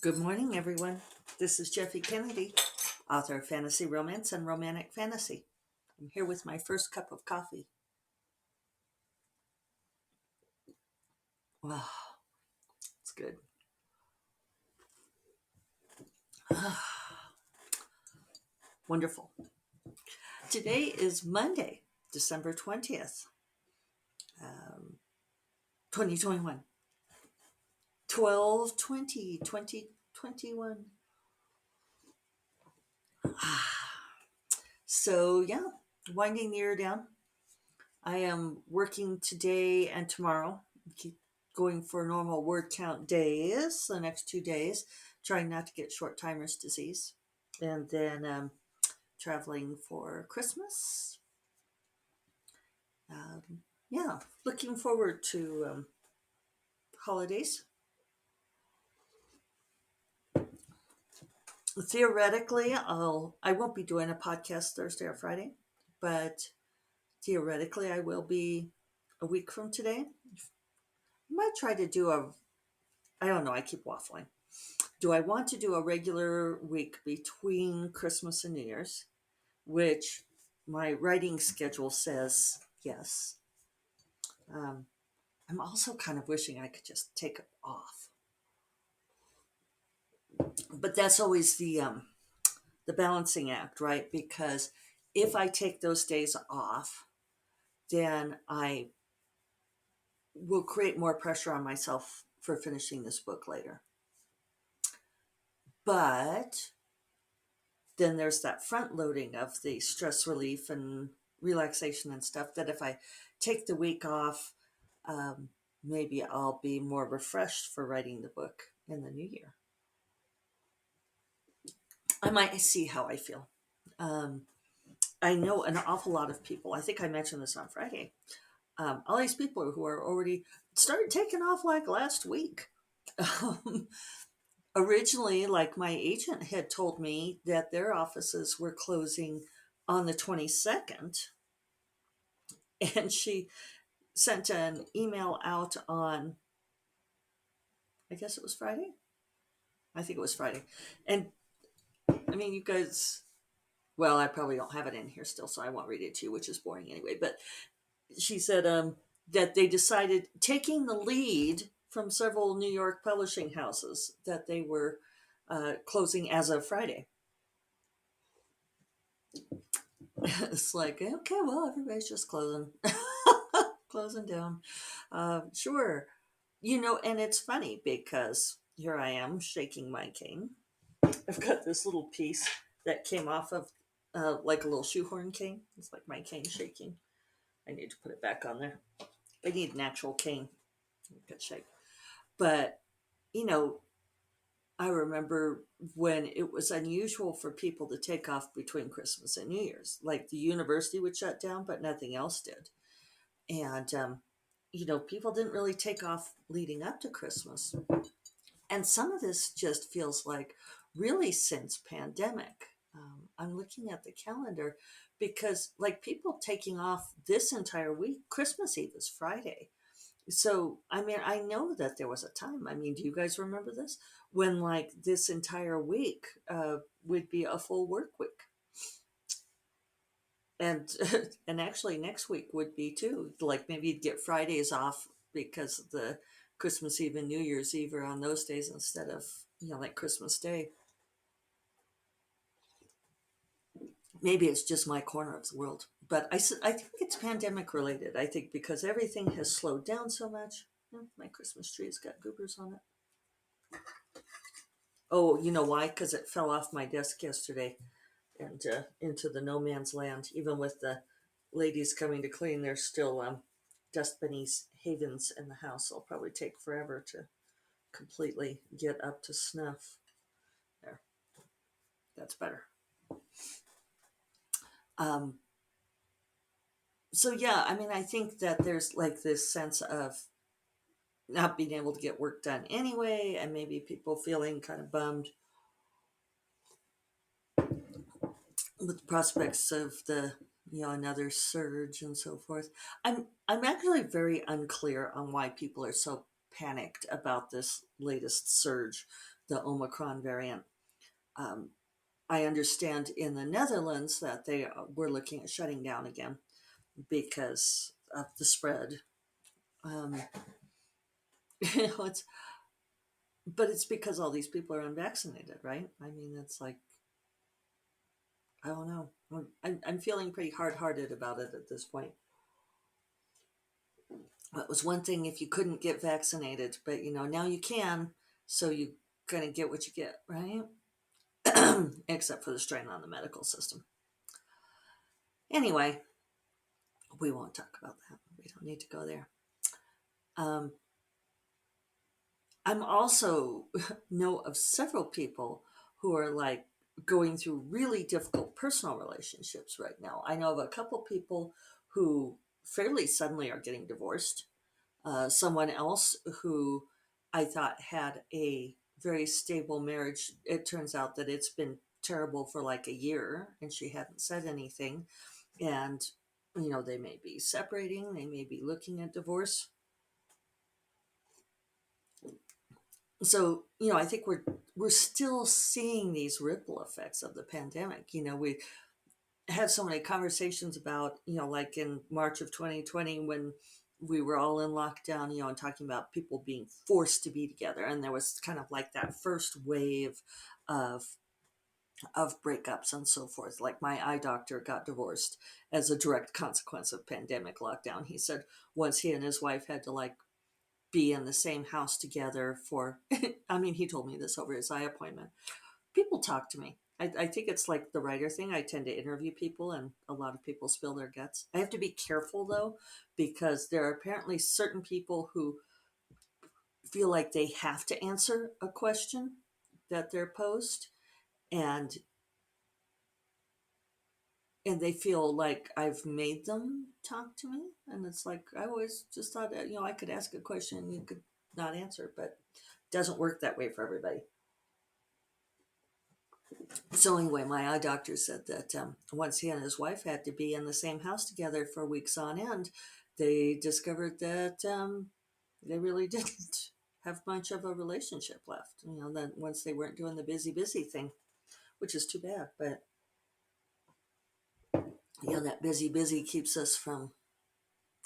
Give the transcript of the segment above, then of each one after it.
Good morning, everyone. This is Jeffy Kennedy, author of fantasy romance and romantic fantasy. I'm here with my first cup of coffee. Wow, it's good. Wonderful. Today is Monday, December 20th, um, 2021. 12/20, 2021. So, yeah, winding the year down. I am working today and tomorrow. Keep going for normal word count days the next 2 days, trying not to get short timer's disease. And then traveling for Christmas. Yeah, looking forward to holidays. Theoretically, I won't be doing a podcast Thursday or Friday, but theoretically I will be a week from today. I might try to do I don't know, I keep waffling. Do I want to do a regular week between Christmas and New Year's, which my writing schedule says yes. Um, I'm also kind of wishing I could just take it off, but that's always the balancing act, right? Because if I take those days off, then I will create more pressure on myself for finishing this book later. But then there's that front loading of the stress relief and relaxation and stuff that if I take the week off, um, maybe I'll be more refreshed for writing the book in the new year. I might see how I feel. Um, I know an awful lot of people. I think I mentioned this on Friday. All these people who are already started taking off like last week. Um, Originally, like my agent had told me that their offices were closing on the 22nd, and she sent an email out on, I guess it was Friday. I think it was Friday. And I mean, you guys, well, I probably don't have it in here still, so I won't read it to you, which is boring anyway. But she said that they decided, taking the lead from several New York publishing houses, that they were closing as of Friday. It's like, okay, well, everybody's just closing, closing down. Sure. And it's funny because here I am shaking my cane. I've got this little piece that came off of like a little shoehorn cane. It's like my cane shaking. I need to put it back on there. I need an actual cane. Good shape. But, you know, I remember when it was unusual for people to take off between Christmas and New Year's. Like the university would shut down, but nothing else did. And, people didn't really take off leading up to Christmas. And some of this just feels like really since pandemic. I'm looking at the calendar because, like, people taking off this entire week, Christmas Eve is Friday. So, I mean, I know that there was a time. I mean, do you guys remember this? When, like, this entire week would be a full work week. And and actually next week would be too. Like maybe you'd get Fridays off because the Christmas Eve and New Year's Eve are on those days instead of, like Christmas Day. Maybe it's just my corner of the world. But I think it's pandemic related. I think because everything has slowed down so much. My Christmas tree's got goobers on it. Oh, you know why? Because it fell off my desk yesterday and into the no man's land. Even with the ladies coming to clean, there's still dust bunnies havens in the house. It'll probably take forever to completely get up to snuff. There, that's better. Um, so yeah, I mean, I think that there's like this sense of not being able to get work done anyway, and maybe people feeling kind of bummed with the prospects of the another surge and so forth. I'm actually very unclear on why people are so panicked about this latest surge. the Omicron variant. Um, I understand in the Netherlands that they were looking at shutting down again because of the spread. Um, it's but it's because all these people are unvaccinated, right? I mean, it's like I don't know. I'm feeling pretty hard-hearted about it at this point. It was one thing if you couldn't get vaccinated, but now you can, so you gonna get what you get, right? Except for the strain on the medical system. Anyway, we won't talk about that. We don't need to go there. Um, I'm also know of several people who are like going through really difficult personal relationships right now. I know of a couple people who fairly suddenly are getting divorced. Someone else who I thought had a very stable marriage. It turns out that it's been terrible for like a year and she hadn't said anything. And, they may be separating, they may be looking at divorce. So, I think we're still seeing these ripple effects of the pandemic. We had so many conversations about, like in March of 2020 when we were all in lockdown, and talking about people being forced to be together. And there was kind of like that first wave of breakups and so forth. Like my eye doctor got divorced as a direct consequence of pandemic lockdown. He said once he and his wife had to like be in the same house together for, I mean, he told me this over his eye appointment. People talk to me. I think it's like the writer thing. I tend to interview people, and a lot of people spill their guts. I have to be careful though, because there are apparently certain people who feel like they have to answer a question that they're posed, and they feel like I've made them talk to me. And it's like I always just thought that I could ask a question and you could not answer, but it doesn't work that way for everybody. So anyway, my eye doctor said that once he and his wife had to be in the same house together for weeks on end, they discovered that they really didn't have much of a relationship left. Then once they weren't doing the busy thing, which is too bad. But that busy keeps us from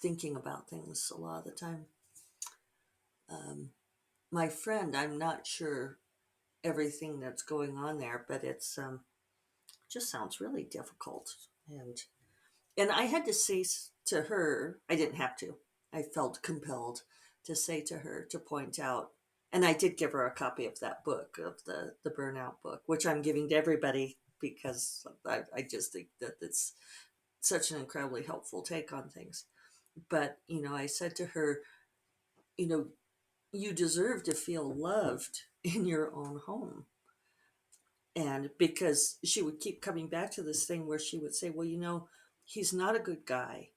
thinking about things a lot of the time. Um, my friend, I'm not sure everything that's going on there, but it's just sounds really difficult. And I had to say to her, I didn't have to. I felt compelled to say to her to point out, and I did give her a copy of that book, of the burnout book, which I'm giving to everybody because I just think that it's such an incredibly helpful take on things. But I said to her, you know, you deserve to feel loved in your own home. And because she would keep coming back to this thing where she would say, well, he's not a good guy.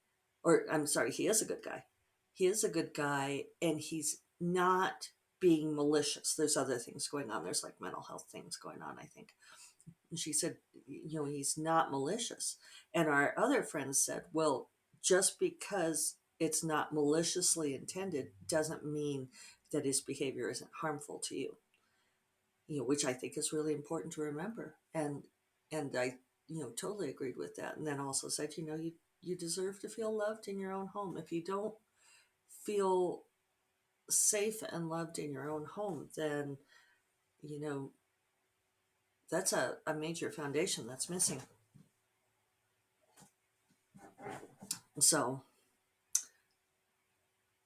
Or I'm sorry, he is a good guy. He is a good guy and he's not being malicious. There's other things going on. There's like mental health things going on, I think. And she said, he's not malicious. And our other friends said, well, just because it's not maliciously intended doesn't mean that his behavior isn't harmful to you. Which I think is really important to remember. And I, totally agreed with that. And then also said, you deserve to feel loved in your own home. If you don't feel safe and loved in your own home, then, you know, that's a major foundation that's missing. So,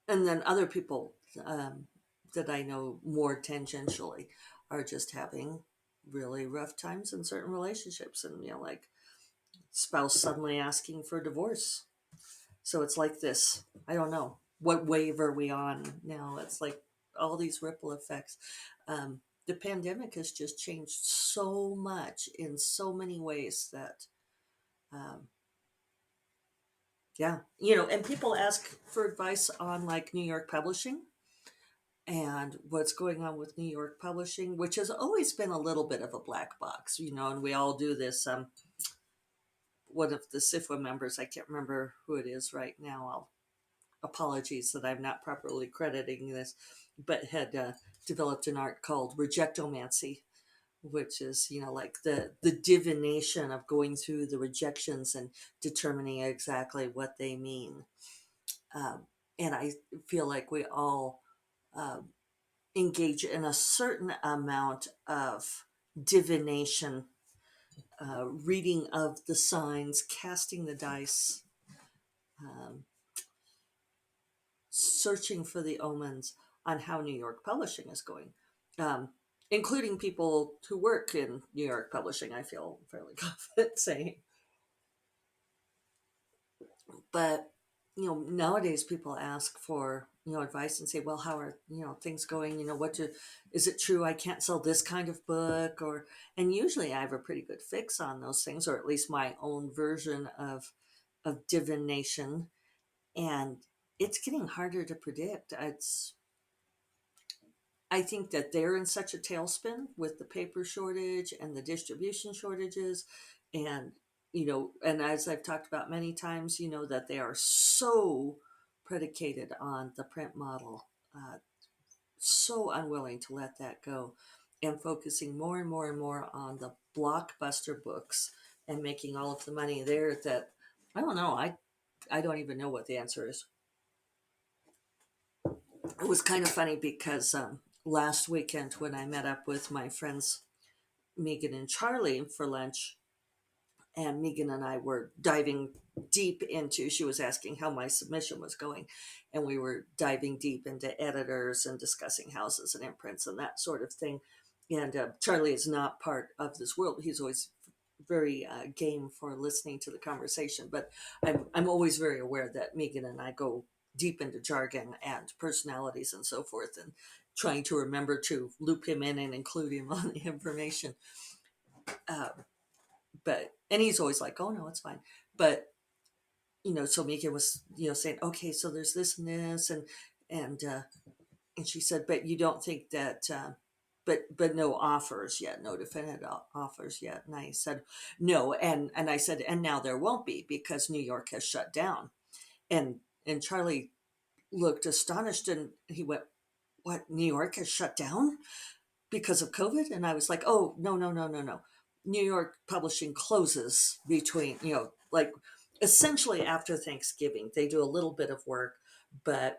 and then other people that I know more tangentially are just having really rough times in certain relationships. And, like spouse suddenly asking for divorce. So it's like this, I don't know, what wave are we on now? It's like all these ripple effects. The pandemic has just changed so much in so many ways that, um, yeah, and people ask for advice on like New York publishing and what's going on with New York publishing, which has always been a little bit of a black box, and we all do this. One of the SIFWA members, I can't remember who it is right now. apologies that I'm not properly crediting this, but had developed an art called rejectomancy, which is, like the divination of going through the rejections and determining exactly what they mean. um, and I feel like we all um, engage in a certain amount of divination, reading of the signs, casting the dice, um, searching for the omens on how New York publishing is going, um, including people who work in New York publishing. I feel fairly confident saying, but nowadays people ask for advice and say, well, how are things going, what to is it true I can't sell this kind of book, or and usually I have a pretty good fix on those things, or at least my own version of divination. And it's getting harder to predict. I think that they're in such a tailspin with the paper shortage and the distribution shortages. And, and as I've talked about many times, that they are so predicated on the print model, so unwilling to let that go, and focusing more and more and more on the blockbuster books and making all of the money there that I don't know. I don't even know what the answer is. It was kind of funny because last weekend when I met up with my friends Megan and Charlie for lunch, and Megan and I were diving deep into, she was asking how my submission was going, and we were diving deep into editors and discussing houses and imprints and that sort of thing. And Charlie is not part of this world. He's always very game for listening to the conversation, but I'm always very aware that Megan and I go deep into jargon and personalities and so forth, and trying to remember to loop him in and include him on the information. Uh, but and he's always like, oh no, it's fine. But so Megan was saying, okay, so there's this and this, and and she said, but you don't think that but no offers yet, no definitive offers yet. And I said no, and I said, and now there won't be because New York has shut down. And Charlie looked astonished, and he went, what, New York has shut down because of COVID? And I was like, oh, no, no, no, no, no. New York publishing closes between, like essentially after Thanksgiving. They do a little bit of work, but,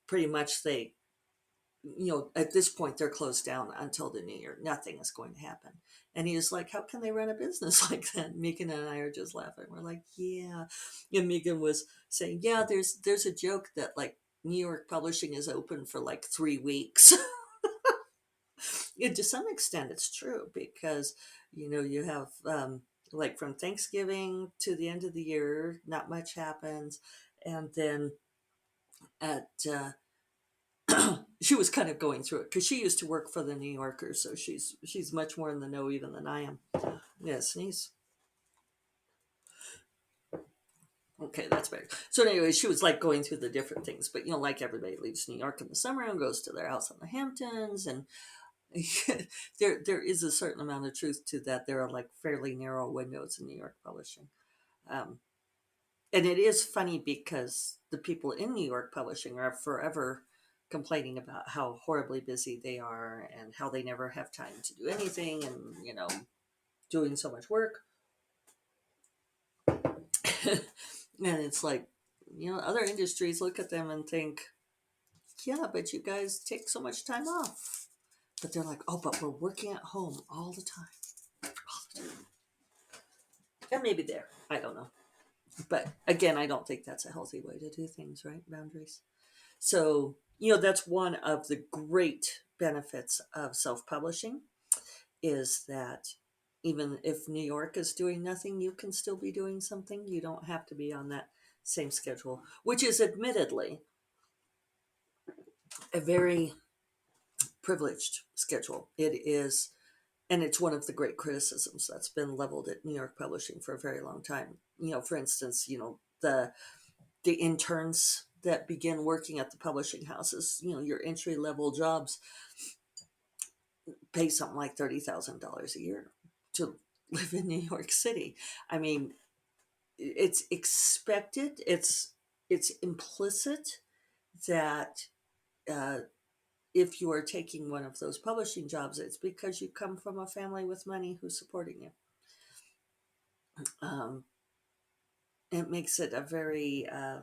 pretty much at this point, they're closed down until the new year. Nothing is going to happen. And he was like, how can they run a business like that? Megan and I are just laughing. We're like, yeah. And Megan was saying, yeah, there's a joke that like New York publishing is open for like 3 weeks. Yeah, to some extent, it's true because you have like from Thanksgiving to the end of the year, not much happens, and then at she was kind of going through it because she used to work for the New Yorker, so she's much more in the know even than I am. Yeah, sneeze. Okay, that's better. So anyway, she was like going through the different things, but like everybody leaves New York in the summer and goes to their house in the Hamptons, and there is a certain amount of truth to that. There are like fairly narrow windows in New York publishing, um, and it is funny because the people in New York publishing are forever complaining about how horribly busy they are and how they never have time to do anything, and doing so much work. And it's like other industries look at them and think, yeah, but you guys take so much time off. But they're like, oh, but we're working at home all the time. All the time. And maybe there. I don't know. But again, I don't think that's a healthy way to do things, right? Boundaries. So, that's one of the great benefits of self publishing is that even if New York is doing nothing, you can still be doing something. You don't have to be on that same schedule, which is admittedly a very privileged schedule. It is, and it's one of the great criticisms that's been leveled at New York publishing for a very long time. For instance, the interns that begin working at the publishing houses, your entry level jobs pay something like $30,000 a year to live in New York City. I mean, it's expected. It's it's implicit that uh, if you are taking one of those publishing jobs, it's because you come from a family with money who's supporting you. Um, it makes it a very, I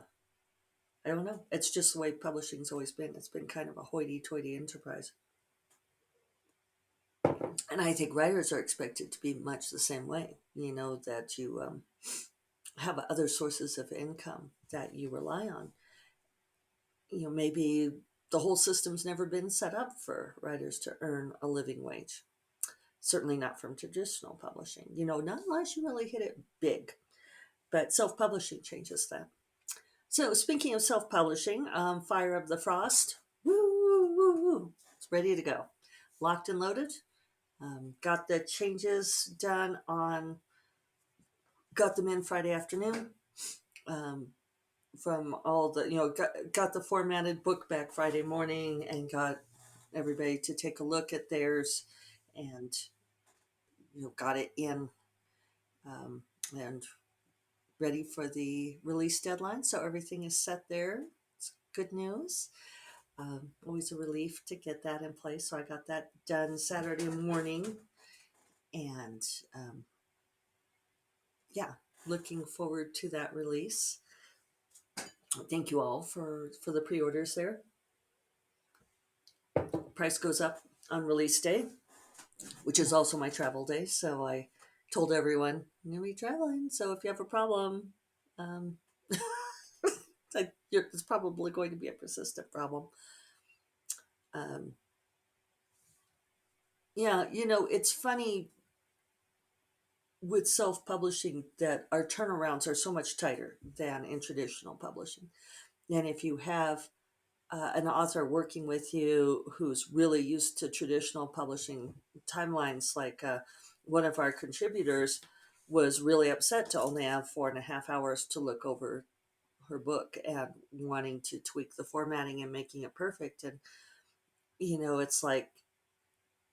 don't know, it's just the way publishing's always been. It's been kind of a hoity toity enterprise. And I think writers are expected to be much the same way, that you have other sources of income that you rely on. Maybe the whole system's never been set up for writers to earn a living wage. Certainly not from traditional publishing, not unless you really hit it big. But self publishing changes that. So, speaking of self publishing, Fire of the Frost, woo, woo, woo, it's ready to go. Locked and loaded. Got the changes done got them in Friday afternoon. Um, from all the, got the formatted book back Friday morning and got everybody to take a look at theirs and, got it in um, and ready for the release deadline. So everything is set there. It's good news. Always a relief to get that in place. So I got that done Saturday morning, and yeah, looking forward to that release. Thank you all for the pre-orders there. Price goes up on release day, which is also my travel day. So I told everyone I'm gonna be traveling. So if you have a problem, um, it's probably going to be a persistent problem. Um, yeah, it's funny with self-publishing that our turnarounds are so much tighter than in traditional publishing. And if you have an author working with you who's really used to traditional publishing timelines, like one of our contributors was really upset to only have 4.5 hours to look over her book and wanting to tweak the formatting and making it perfect. And, it's like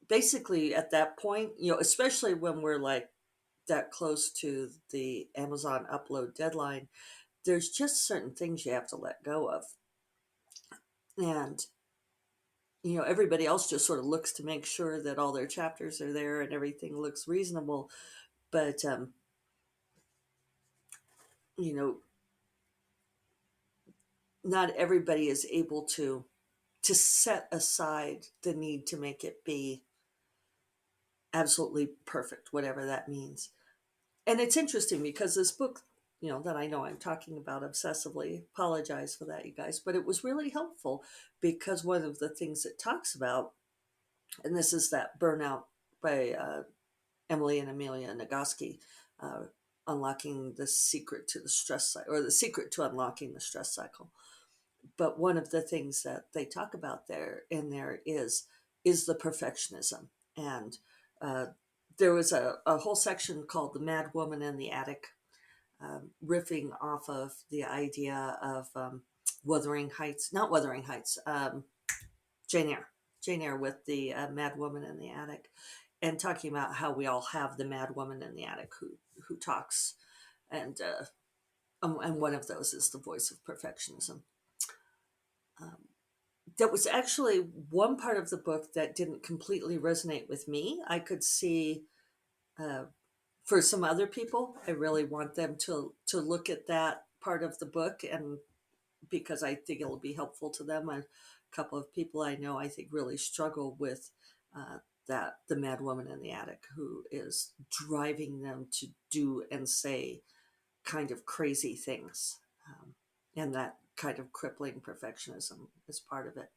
basically at that point, especially when we're like that close to the Amazon upload deadline, there's just certain things you have to let go of. And, everybody else just sort of looks to make sure that all their chapters are there and everything looks reasonable. But, you know, not everybody is able to set aside the need to make it be absolutely perfect, whatever that means. And it's interesting because this book, that I know I'm talking about obsessively, apologize for that, you guys, but it was really helpful because one of the things it talks about, and this is that burnout by Emily and Amelia Nagoski, uh, unlocking the secret to the stress cycle, or the secret to unlocking the stress cycle. But one of the things that they talk about there is the perfectionism. And uh, there was a whole section called "The Mad Woman in the Attic," riffing off of the idea of Wuthering Heights, not Wuthering Heights, Jane Eyre, Jane Eyre with the Mad Woman in the Attic, and talking about how we all have the Mad Woman in the attic who talks, and and one of those is the voice of perfectionism. Um, that was actually one part of the book that didn't completely resonate with me. I could see uh, for some other people, I really want them to look at that part of the book, and because I think it'll be helpful to them. A couple of people I know I think really struggle with that the mad woman in the attic who is driving them to do and say kind of crazy things, and that kind of crippling perfectionism is part of it.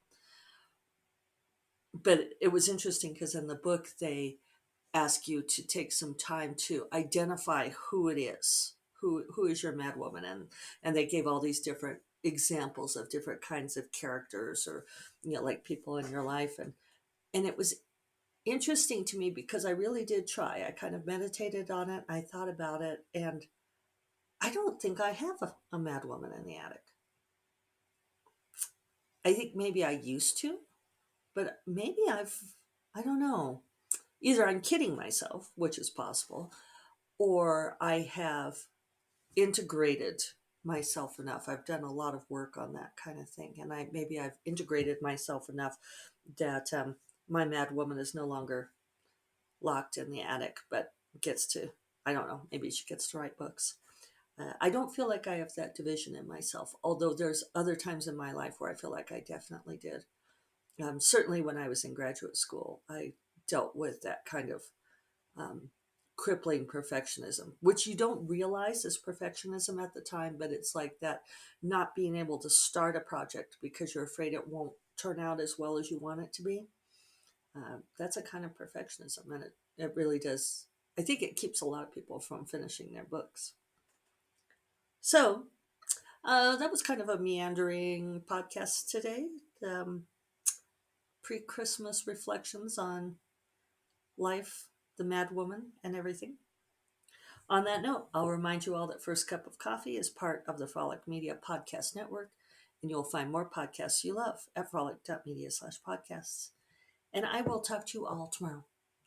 But it was interesting because in the book they ask you to take some time to identify who it is, who is your mad woman, and they gave all these different examples of different kinds of characters, or like people in your life, and it was interesting to me because I really did try. I kind of meditated on it, I thought about it, and I don't think I have a mad woman in the attic. I think maybe I used to, but maybe I don't know. Either I'm kidding myself, which is possible, or I have integrated myself enough. I've done a lot of work on that kind of thing, and I've integrated myself enough that my mad woman is no longer locked in the attic, but gets to, I don't know, maybe she gets to write books. I don't feel like I have that division in myself, although there's other times in my life where I feel like I definitely did. Certainly when I was in graduate school, I dealt with that kind of um, crippling perfectionism, which you don't realize is perfectionism at the time, but it's like that not being able to start a project because you're afraid it won't turn out as well as you want it to be. That's a kind of perfectionism, and it really does. I think it keeps a lot of people from finishing their books. So that was kind of a meandering podcast today. Um, Pre Christmas reflections on life, the mad woman, and everything. On that note, I'll remind you all that First Cup of Coffee is part of the Frolic Media Podcast Network, and you'll find more podcasts you love at frolic.media/podcasts. And I will talk to you all tomorrow.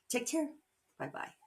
Take care. Bye bye.